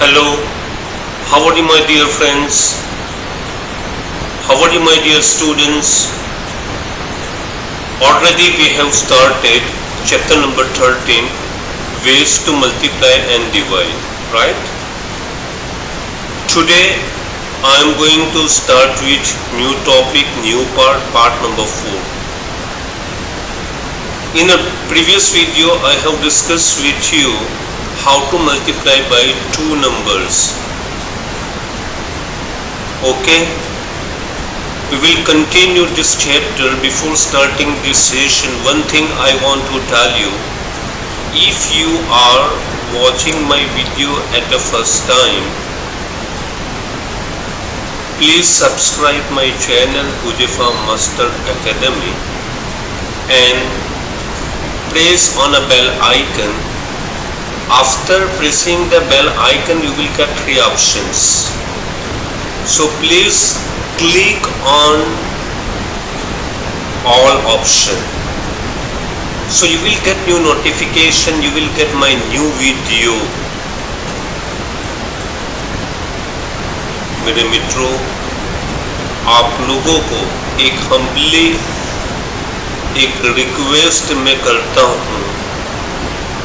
Hello, how are you, my dear friends? How are you, my dear students? Already we have started chapter number 13, ways to multiply and divide, right? Today I am going to start with new topic, new part number 4. In a previous video I have discussed with you how to multiply by two numbers. Okay, we will continue this chapter. Before starting this session, one thing I want to tell you: if you are watching my video at the first time, please subscribe my channel Huzaifah Master Academy and press on a bell icon. After pressing the bell icon, you will get 3 options. So please click on all option. So you will get new notification, you will get my new video. मेरे मित्रों, आप लोगों को एक humbly एक request मैं करता हूँ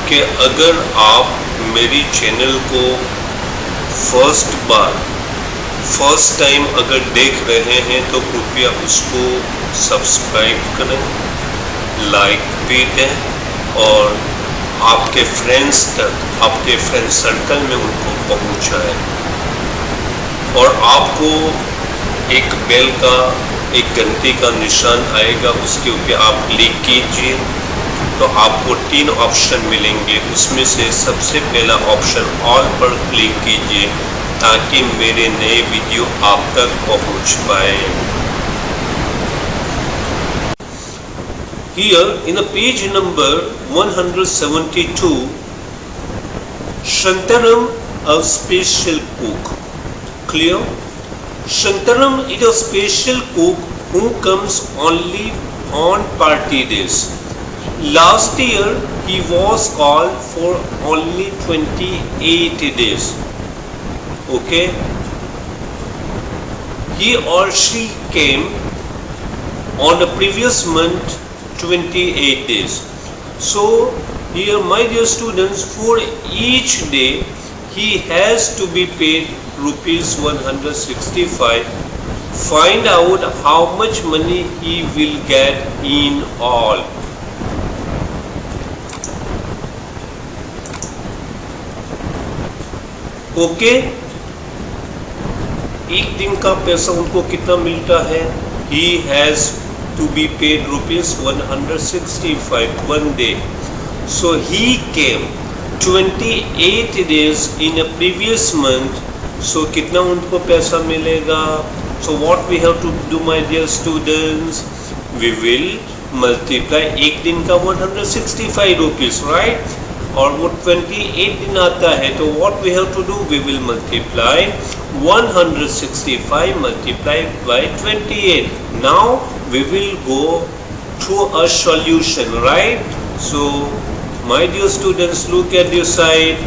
कि अगर आप मेरी चैनल को फर्स्ट टाइम अगर देख रहे हैं तो कृपया उसको सब्सक्राइब करें, लाइक भी दें और आपके फ्रेंड्स तक, आपके फ्रेंड सर्कल में उनको पहुंचाएं। और आपको एक बेल का, एक घंटी का निशान आएगा, उसके ऊपर आप क्लिक कीजिए तो आपको 3 ऑप्शन मिलेंगे। उसमें से सबसे पहला ऑप्शन ऑल पर क्लिक कीजिए ताकि मेरे नए वीडियो आप तक पहुंच पाए। Here in a page number 172, Shantaram, a special cook. Clear? Shantaram is a special cook who comes only on party days. Last year he was called for only 28 days. Okay, he or she came on the previous month 28 days. So here, my dear students, for each day he has to be paid rupees 165. Find out how much money he will get in all. Okay, एक दिन का पैसा उनको कितना मिलता है? He has to be paid rupees 165 one day. So he came 28 days in a previous month. So कितना उनको पैसा मिलेगा? So what we have to do, my dear students? We will multiply एक दिन का 165 rupees, right? और वो 28 दिन आता है तो what we have to do? We will multiply 165 multiplied by 28. Now we will go to a solution, right? So my dear students, look at this side.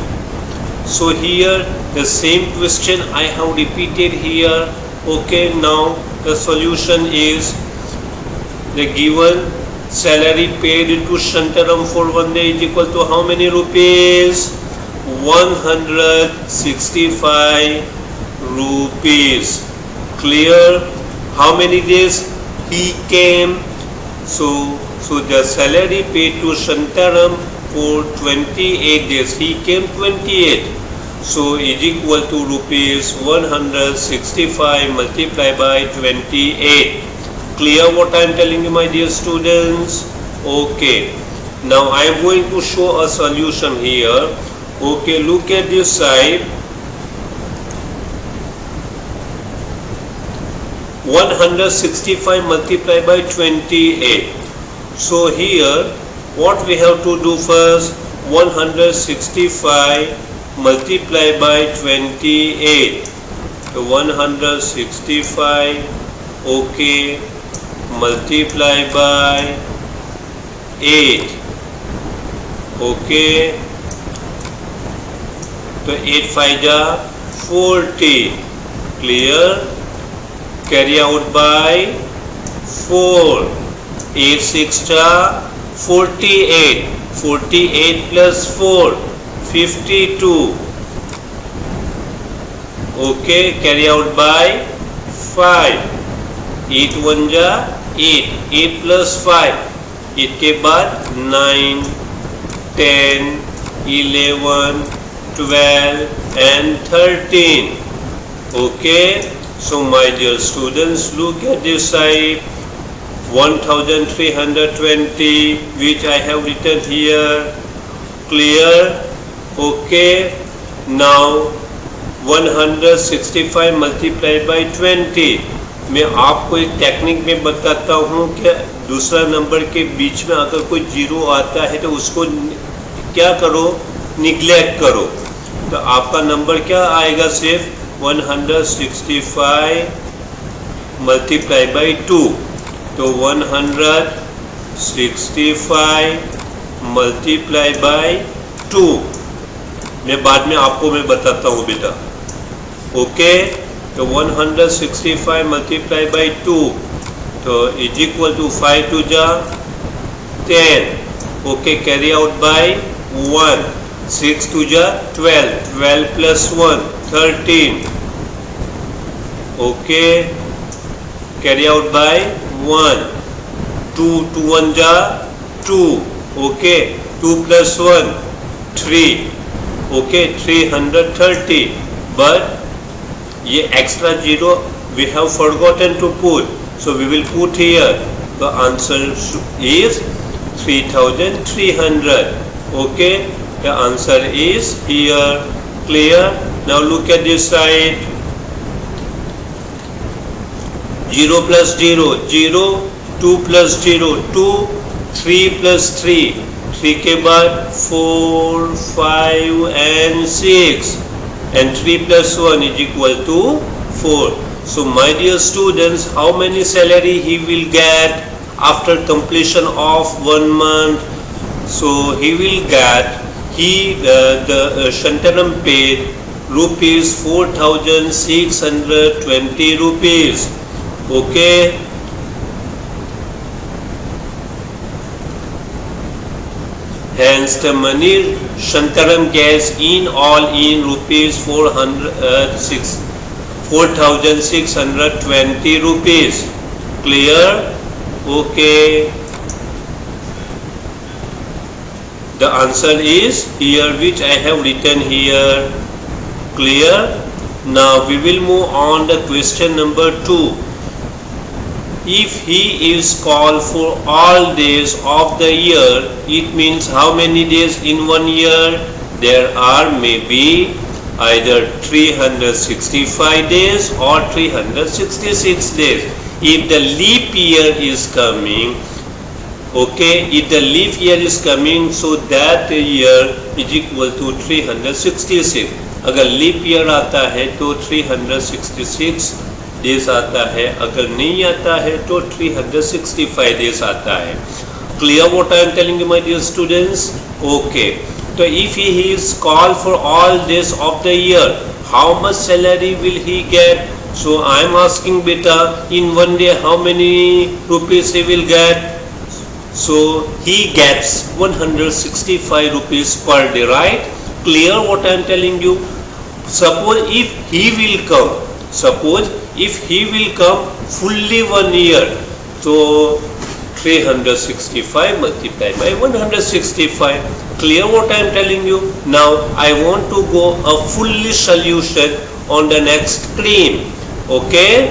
So here the same question I have repeated here. Okay, now the solution is the given salary paid to Shantaram for one day is equal to how many rupees? 165 rupees. Clear? How many days he came? So the salary paid to Shantaram for 28 days. He came 28. So is equal to rupees 165 multiplied by 28. Clear what I am telling you, my dear students? Okay, now I am going to show a solution here. Okay, look at this side. 165 multiplied by 28. So here what we have to do first? 165 multiplied by 28. So 165, okay, multiply by 8. Okay, तो 8 5 जा 40, clear, carry out by 4, 8 6 जा 48, 48 plus 4 52, okay, carry out by 5, 8 1 जा 8, 8 plus 5, 8 के बाद 9 10 11 12 and 13, okay. So my dear students, look at this side, 1320 which I have written here, clear, okay. Now 165 multiplied by 20, मैं आपको एक technique में बताता हूँ कि दूसरा नंबर के बीच में अगर कोई जीरो आता है तो उसको क्या करो, निग्लेक्ट करो, तो आपका नंबर क्या आएगा, सिर्फ 165 मल्टीप्लाई बाई 2, तो 165 मल्टीप्लाई बाई 2, मैं बाद में आपको मैं बताता हूँ बेटा, ओके. तो 165 मल्टीप्लाई बाई 2, तो इज इक्वल टू 5 2 जा 10, ओके, कैरी आउट बाई 1, 6 2 जा 12, 12 plus 1 13, okay, carry out by 1, 2 2 1 जा 2, ओके, 2 प्लस 1 3, ओके, 330, but ये extra zero we have forgotten to put, so we will put here. The answer is 3300. Okay, the answer is here. Clear? Now look at this side. 0 plus 0 0, 2 plus 0 2, 3 plus 3 3 के बाद 4 5 and 6, and 3 plus 1 is equal to 4. So my dear students, how many salary he will get after completion of 1 month? So he will get, Shantaram paid rupees 4,620 rupees, okay. Hence the money Shantaram gets in all in rupees 4,620 rupees. Clear? Okay. The answer is here, which I have written here. Clear? Now we will move on to question number 2. If he is called for all days of the year, it means how many days in 1 year? There are maybe either 365 days or 366 days. If the leap year is coming, okay, if the leap year is coming, so that year is equal to 366. अगर leap year आता है तो 366 days आता है, अगर नहीं आता है तो 365 डेज आता है. Clear what I am telling you, my dear students? Okay. So if he is called for all days of the year, how much salary will he get? So I am asking beta, in 1 day how many rupees he will get? So he gets 165 rupees per day, right? Clear what I am telling you? Suppose if he will come, fully 1 year, so 365 multiplied by 165. Clear what I am telling you? Now I want to go a fully solution on the next screen. Okay,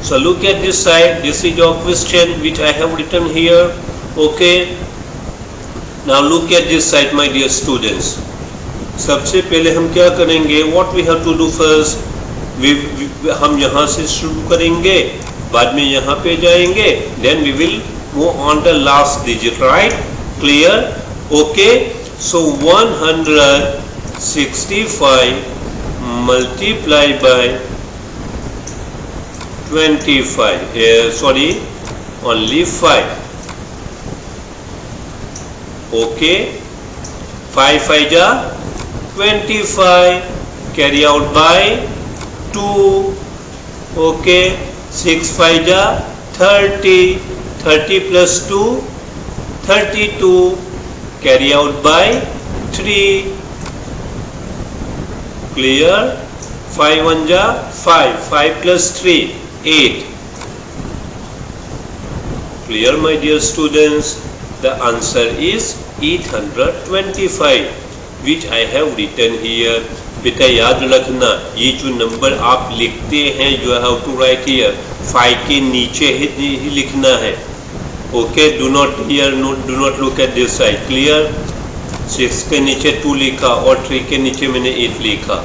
so look at this side. This is your question which I have written here. Okay, now look at this side, my dear students. सबसे पहले हम क्या करेंगे? What we have to do first? हम यहाँ से शुरू करेंगे, बाद में यहाँ पे जाएंगे, then we will move on the last digit, right? Clear? Okay, so 165 multiplied by 25, only 5. Okay, 5 5 ja 25 carry out by 2. Okay, 6 5 ja 30, 30 plus 2 32 carry out by 3. Clear? 5 1 ja 5, 5 plus 3 8. Clear, my dear students? The answer is 825, which I have written here. बेटा याद रखना, ये जो number आप लिखते हैं, you have to write here 5 के नीचे ही लिखना है. Okay, do not look at this side. Clear? 6 के नीचे 2 लिखा और 3 के नीचे मैंने 8 लिखा.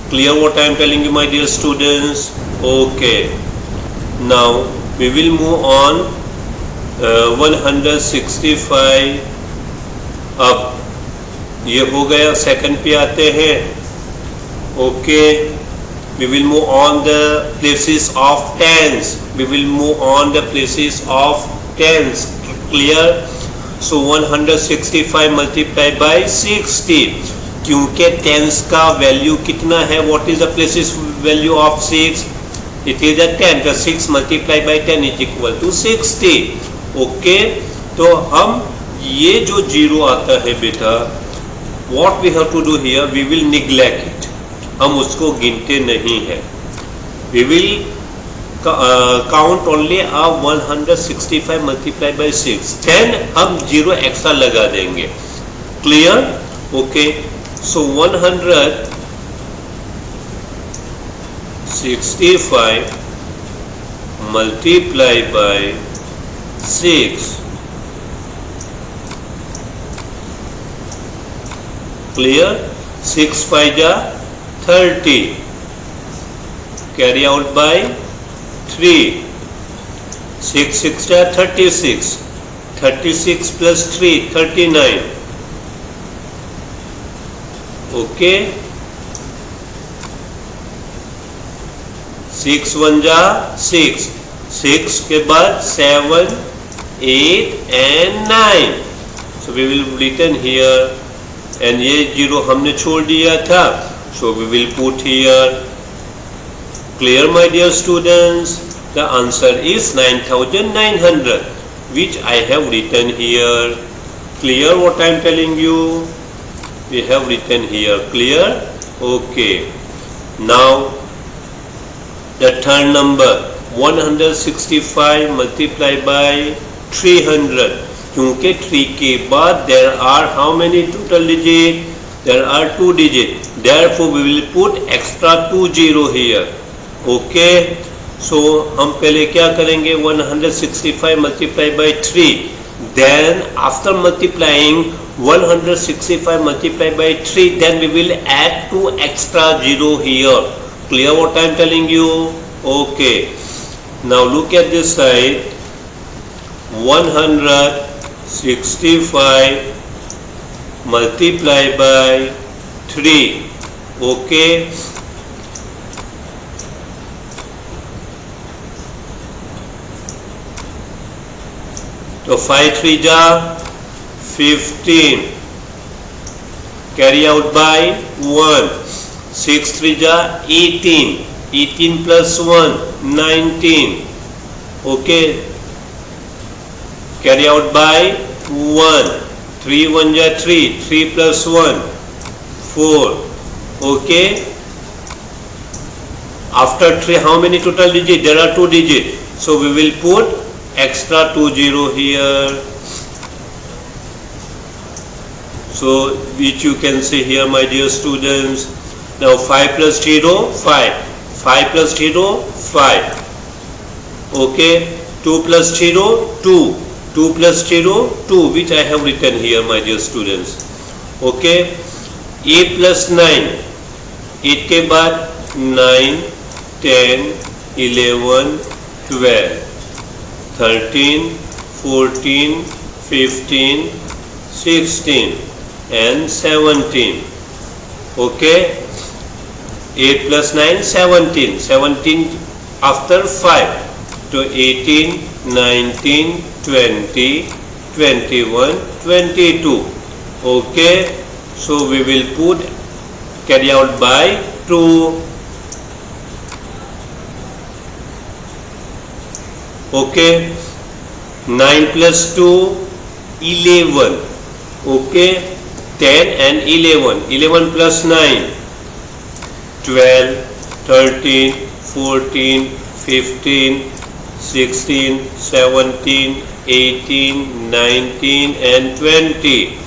Clear what I am telling you, my dear students? Okay. Now we will move on. 165. अब ये हो गया. सेकंड पे आते हैं. Okay, we will move on the places of tens. We will move on the places of tens. Clear? So 165 multiplied by 60. क्योंकि tens का value कितना है? What is the places value of 6? It is a 10. The 6 multiplied by 10 is equal to 60. Okay, तो हम ये जो zero आता है बेटा, what we have to do here? We will neglect it. हम उसको गिनते नहीं हैं. We will count only 165 multiplied by 6. 10 हम जीरो एक्स्ट्रा लगा देंगे. Clear? Okay. So 165 multiplied by 6. Clear? 6 5 ja 30. Carry out by 3. 6 6 ja 36. 36 plus 3 39. Okay. 6 1 ja 6. 6 के बाद 7 8 and 9. So we will written here, and ये जीरो हमने छोड़ दिया था, so we will put here. Clear, my dear students? The answer is 9900, which I have written here. Clear what I am telling you? We have written here. Clear? Okay. Now the third number, 165 multiplied by 300. क्योंकि 3 के बाद there are how many total digits? There are 2 digits. Therefore we will put extra 2 zero here. Okay. So हम पहले क्या करेंगे? 165 multiplied by 3. Then after multiplying 165 multiplied by 3, then we will add 2 extra zero here. Clear what I am telling you? Okay. Now look at this side. 165 multiplied by 3. Okay. So 5 3 ja 15. Carry out by 1. 6 3 ja 18. 18 plus 1 19. Okay. Carry out by 1. 3 1 ja 3. 3 plus 1 4. Okay. After 3, how many total digits? There are 2 digits. So we will put extra 2 zero here. So which you can see here, my dear students. Now 5 plus 0 5. 5 plus 0 5. Okay. 2 plus 0 2. 2 plus 0 2, which I have written here, my dear students. Okay. 8 plus 9. 8 के बाद 9 10 11 12 13 14 15 16 and 17. Okay. 8 plus 9 17. 17 after 5. So 18 19 20 21 22. Okay. So we will put carry out by 2. Okay, 9 plus 2, 11. Okay, 10 and 11. 11 plus 9, 12, 13, 14, 15, 16, 17, 18, 19 and 20.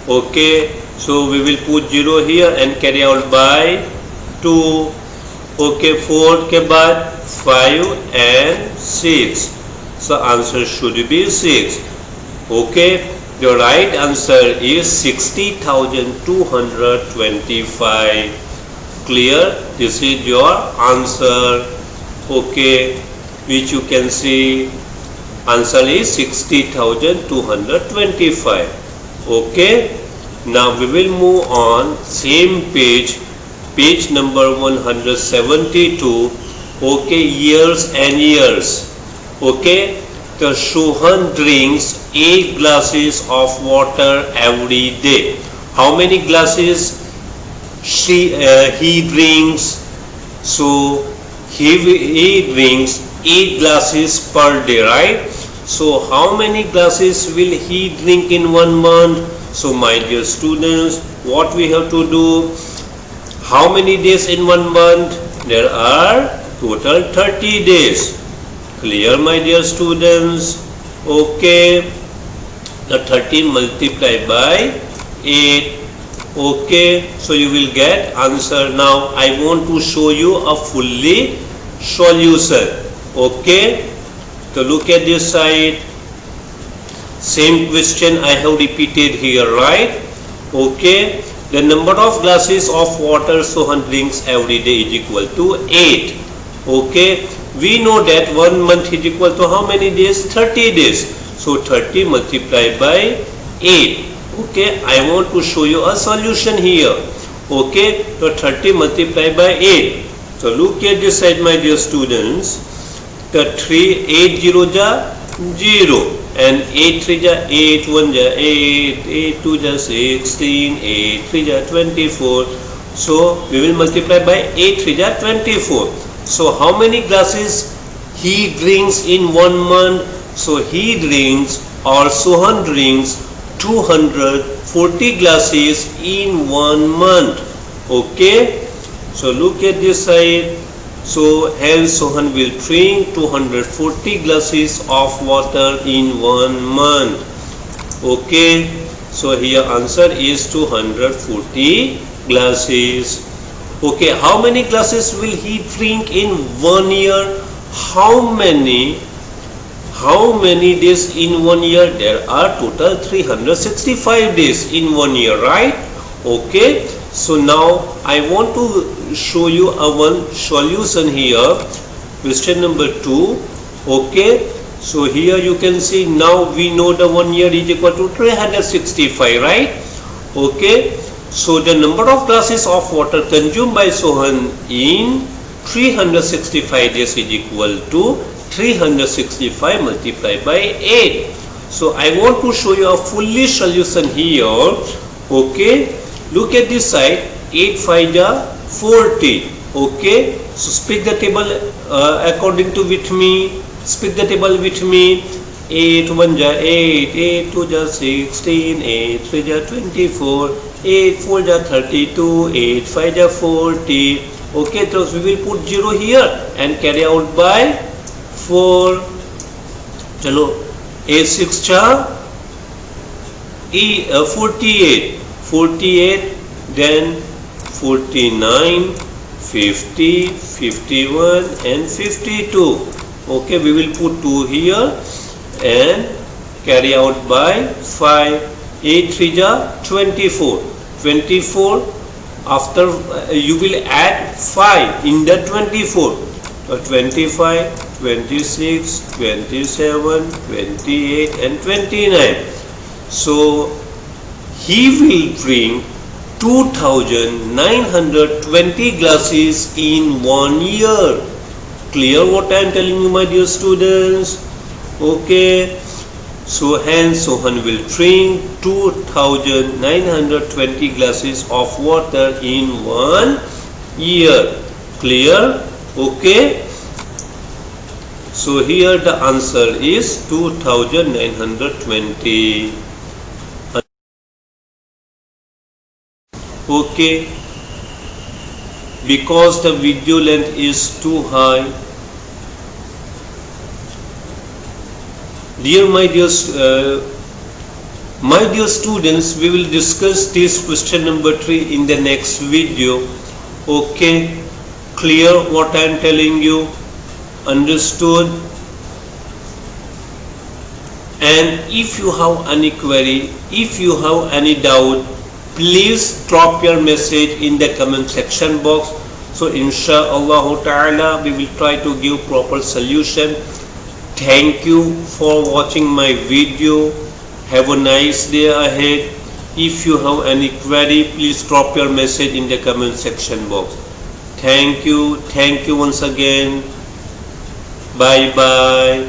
Okay, so we will put 0 here and carry out by 2. Okay, 4 के बाद 5 and 6. So answer should be 6. Okay, the right answer is 60,225. Clear? This is your answer. Okay, which you can see answer is 60,225. Okay, now we will move on same page number 172. Okay, years and years. Okay, the Sohan drinks 8 glasses of water every day. How many glasses he drinks? So he drinks 8 glasses per day, right? So how many glasses will he drink in 1 month? So my dear students, what we have to do? How many days in 1 month? There are total 30 days. Clear, my dear students? Okay, the 30 multiplied by 8. Okay, so you will get answer. Now I want to show you a fully solution. Okay, so look at this side. Same question I have repeated here, right? Okay, the number of glasses of water Sohan drinks every day is equal to 8. Okay, we know that 1 month is equal to how many days? 30 days. So 30 multiplied by 8. Okay, I want to show you a solution here. Okay, so 30 multiplied by 8. So look at this side, my dear students. The 8 0 ja 0 and 8 3 ja 8, 1 ja 8, 8 2 ja 16, 8 3 ja 24. So we will multiply by 8 3 ja 24. So how many glasses he drinks in 1 month? So he drinks, or Sohan drinks 240 glasses in 1 month. Okay, so look at this side. So hence Sohan will drink 240 glasses of water in 1 month. Okay, so here answer is 240 glasses. Okay, how many glasses will he drink in 1 year? How many days in 1 year? There are total 365 days in 1 year, right? Okay, so now I want to show you a one solution here. Question number 2. Okay, so here you can see, now we know the 1 year is equal to 365, right? Okay, so the number of glasses of water consumed by Sohan in 365 days is equal to 365 multiplied by 8. So I want to show you a fully solution here. Okay, look at this side. 8 5 ja 40. Okay, so speak the table according to with me. Speak the table with me. 8 1 ja 8, 8 2 ja 16, 8 3 ja 24, 8 4 ja 32, 8 5 ja 40. Okay, so we will put 0 here and carry out by 4. Chalo, 8 6 ja 48, 48, then 49, 50, 51 and 52. Okay, we will put 2 here and carry out by 5. 8 3 ja 24, 24. After you will add 5 in the 24. 25, 26, 27, 28 and 29. So he will drink 2,920 glasses in 1 year. Clear what I am telling you, my dear students? Okay, So hence Sohan will drink 2920 glasses of water in 1 year. Clear? Okay. So here the answer is 2920. Okay. Because the video length is too high. Dear my dear students, we will discuss this question number 3 in the next video. Okay, clear what I am telling you? Understood? And if you have any query, if you have any doubt, please drop your message in the comment section box. So inshallah ta'ala we will try to give proper solution. Thank you for watching my video. Have a nice day ahead. If you have any query, please drop your message in the comment section box. Thank you once again. Bye bye.